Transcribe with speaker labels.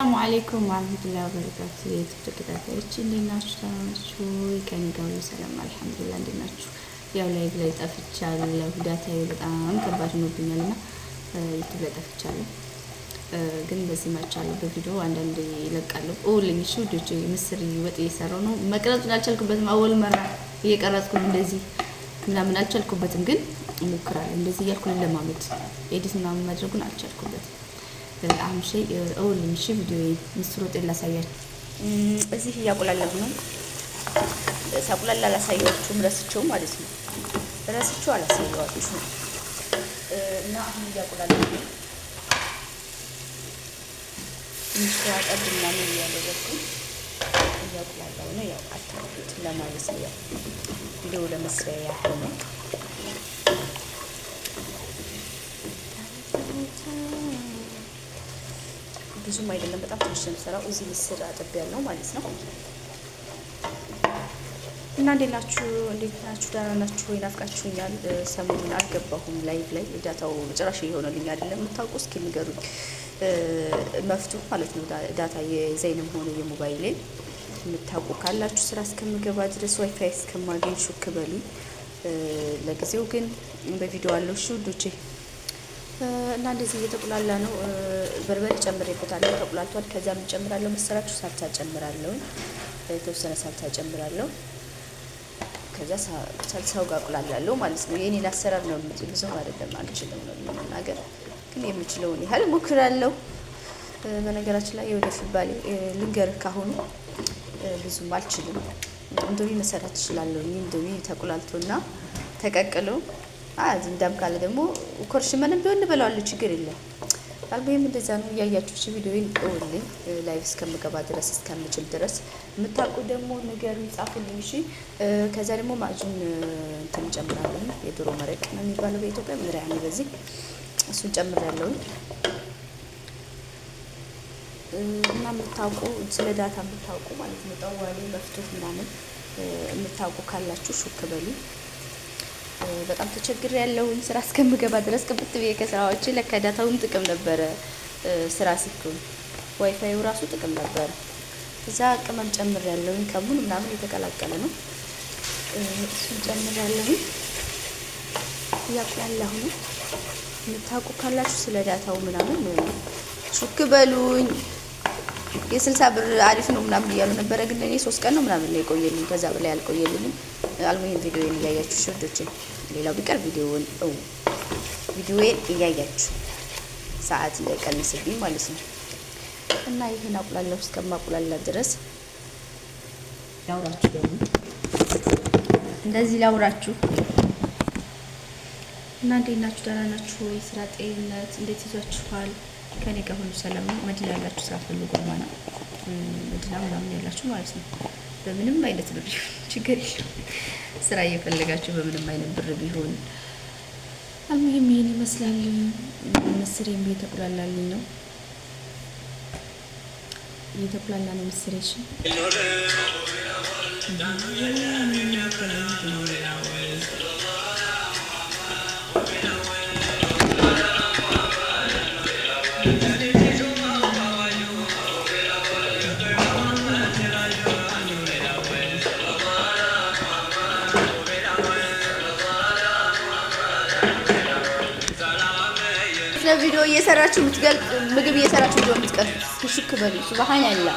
Speaker 1: السلام عليكم ورحمة الله وبركاته ተከታታዮች እንዴት ናችሁ? ሰላም ናችሁ? ከኔ ጋር ሰላም አልሐምዱሊላህ። እንዴት ናችሁ? ያው ላይቭ ላይ ጠፍቻለሁ። ዳታዬ በጣም ከባድ ሆኖብኛልና ዩቲዩብ ላይ ጠፍቻለሁ። ግን በዚህ መቻለሁ በቪዲዮ አንዳንዴ ይለቃለሁ። ኦልኝ እሺ ውዶቼ፣ ምስር ወጥ እየሰራሁ ነው። መቅረጹን አልቻልኩበትም። አወል መራ እየቀረጽኩ እንደዚህ ምናምን አልቻልኩበትም፣ ግን እሞክራለሁ። እንደዚህ እያልኩ ለማመድ ኤዲት ምናምን ማድረጉን አልቻልኩበትም። አሁን እውልኝ እሺ ቪዲዮ ምስር ወጥ ላሳያችሁ። እዚህ እያቆላለሁ ነው። ሳቁላላ ላሳያችሁም ረስቼው ማለት ነው። ረስቼው አላሳያችሁም እና አሁን እያቆላለሁ ነው። ምስር አጠብ ምናምን እያደረኩኝ እያቆላለሁ ነው። ያው አታውቁት ለማለት ነው። ያው ቪዲዮ ለመስሪያ ያህል ነው። ብዙም አይደለም፣ በጣም ትንሽ ነው የምሰራው። እዚህ ምስር አጥብ ያለው ማለት ነው። እና እንዴት ናችሁ? ደህና ናችሁ ወይ? ናፍቃችሁኛል። ሰሞኑን አልገባሁም ላይቭ ላይ ዳታው ጭራሽ እየሆነልኝ አይደለም። የምታውቁ እስኪ ንገሩኝ። መፍቱ ማለት ነው ዳታ የዘይንም ሆነ የሞባይል ላይ የምታውቁ ካላችሁ ስራ እስከምገባ ድረስ ዋይፋይ እስከማገኝ ሹክ በሉኝ። ለጊዜው ግን በቪዲዮ አለው እሺ ውዶቼ። እና እንደዚህ እየተቆላላ ነው። በርበሬ ጨምሬበታለሁ፣ ተቆላልቷል። ከዛ ምን ጨምራለሁ መሰራችሁ? ሳልሳ ጨምራለሁ፣ የተወሰነ ሳልሳ ጨምራለሁ። ከዛ ሳልሳው ጋር አቆላላለሁ ማለት ነው። የኔ አሰራር ነው እንጂ ብዙም አይደለም፣ አልችልም ነው ለመናገር፣ ግን የምችለውን ያህል ሞክራለሁ። በነገራችን ላይ የወደፊት ባሌ ልንገርህ ካሁኑ ብዙም አልችልም። እንዶሚ መሰራት እችላለሁ። እንዶሚ ተቆላልቶና ተቀቅሎ ዝንዳም ካለ ደግሞ ኮርሽ ምንም ቢሆን እንበላዋለን፣ ችግር የለም። አልበይም እንደዛ ነው። እያያችሁ እሺ ቪዲዮዬን ጥሩልኝ፣ ላይቭ እስከምገባ ድረስ እስከምችል ድረስ የምታውቁ ደግሞ ንገሩኝ፣ ጻፉልኝ እሺ። ከዛ ደግሞ ማዕጁን እንትን ጨምራለሁ። የዶሮ መረቅ ነው የሚባለው በኢትዮጵያ ምድር ያኔ በዚህ እሱን ጨምራለሁ። እና የምታውቁ ስለ ዳታ የምታውቁ ማለት ነው ጠዋሌ መፍቶት ምናምን የምታውቁ ካላችሁ ሹክ በሉ። በጣም ተቸግሬ ያለሁኝ ስራ እስከምገባ ድረስ ቅብጥ ብዬ ከስራዎች ለካ ዳታውም ጥቅም ነበረ። ስራ ሲኩን ዋይፋዩ ራሱ ጥቅም ነበረ። እዛ ቅመም ጨምር ያለሁኝ ከሙን ምናምን የተቀላቀለ ነው። እሱን ጨምር ያለሁኝ ያቆላላሁ ነው። የምታውቁ ካላችሁ ስለ ዳታው ምናምን ሹክ በሉኝ። የ60 ብር አሪፍ ነው ምናምን እያሉ ነበረ፣ ግን እኔ 3 ቀን ነው ምናምን ነው የቆየልኝ። ከዛ በላይ አልቆየልኝም። አልሙሂም ቪዲዮዬን እያያችሁ ሾዶቼ፣ ሌላው ቢቀር ቪዲዮዬን እያያችሁ ሰዓት እንዳይቀንስብኝ ማለት ነው። እና ይሄን አቁላለሁ እስከማቁላላ ድረስ ላውራችሁ። ደግሞ እንደዚህ ላውራችሁ እና እንዴት ናችሁ? ደህና ናችሁ ወይ? ስራ ጤንነት እንዴት ይዟችኋል? ከኔ ጋር ሁሉ ሰላም ነው። መዲና ያላችሁ ስራ ፈልጉ ማለት መዲና ምናምን ያላችሁ ማለት ነው። በምንም አይነት ብር ችግር የለም፣ ስራ እየፈለጋችሁ በምንም አይነት ብር ቢሆን አልሙሂም ይሄን ይመስላል። ምስሬም እየተቆላላልኝ ነው፣ እየተቆላላ ነው ምስሬ። እሺ ቪዲዮ እየሰራችሁ የምትገልጽ ምግብ እየሰራችሁ ቪዲዮ የምትቀርጹ ሽክ በሉ። ሱብሃንአላህ